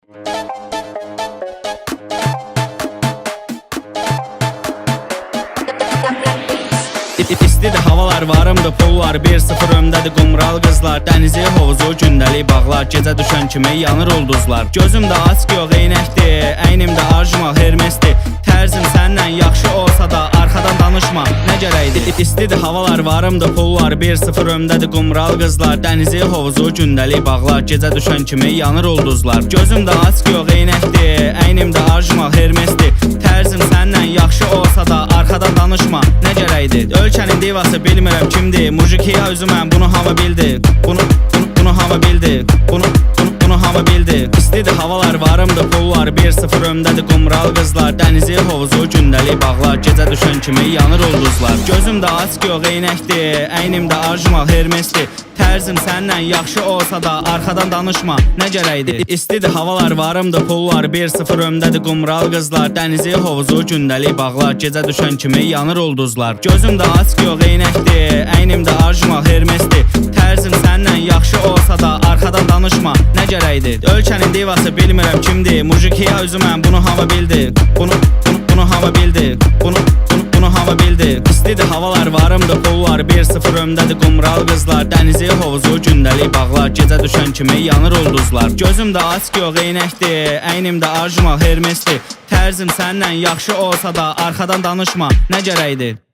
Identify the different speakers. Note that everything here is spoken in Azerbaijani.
Speaker 1: İstidir havalar, varımdır pullar, 1-0 öndədir qumral qızlar. Dənizi, hovuzu, gündəlik bağlar, gecə düşən kimi yanır ulduzlar. Gözümdə ask yox eynəkdir, əynimdə arjumal Hermesdir. Tərzim səndən yaxşı olsa da arxadan danışma, nə gərəkdir? İstidir havalar, varımdır pullar, 1-0 öndədir qumral qızlar. Dənizi, hovuzu, gündəlik bağlar, gecə düşən kimi yanır ulduzlar. Gözümdə ask yox eynəkdir, əynimdə arjumal Hermesdir. Tərzim səndən yaxşı olsa da arxadan danışma, nə gərəkdir? Ölkənin divası bilmirəm kimdir, Mujikiya özüməm, bunu hamı bildi. Bunu hamı bildi. Bunu hamı bildi. İstidir havalar, varımdır pullar, 1-0 öndədir qumral qızlar. Dənizi, hovuzu, gündəlik bağlar, gecə düşən kimi yanır ulduzlar. Gözümdə ask yox eynəkdir, əynimdə arjumal Hermesdir. Tərzim səndən yaxşı olsa da arxadan danışma, nə gərəkdir? İstidir havalar, varımdır pullar, 1-0 öndədir qumral qızlar. Dənizi, hovuzu, gündəlik bağlar, gecə düşən kimi yanır ulduzlar. Gözümdə ask yox eynəkdir, əynimdə arjumal Hermesdir. Tərzim səndən yaxşı olsa da arxadan danışma, nə gərəkdir? Ölkənin divası bilmirəm kimdir, Mujikiya özüməm, bunu hamı bildi. Bunu hamı bildi. Bunu hamı bildi. İstidir havalar, varımdır pullar, 1-0 öndədir qumral qızlar. Dənizi, hovuzu, gündəlik bağlar, gecə düşən kimi yanır ulduzlar. Gözümdə ask yox eynəkdir, əynimdə arjumal Hermesdir. Tərzim səndən yaxşı olsa da arxadan danışma, nə gərəkdir?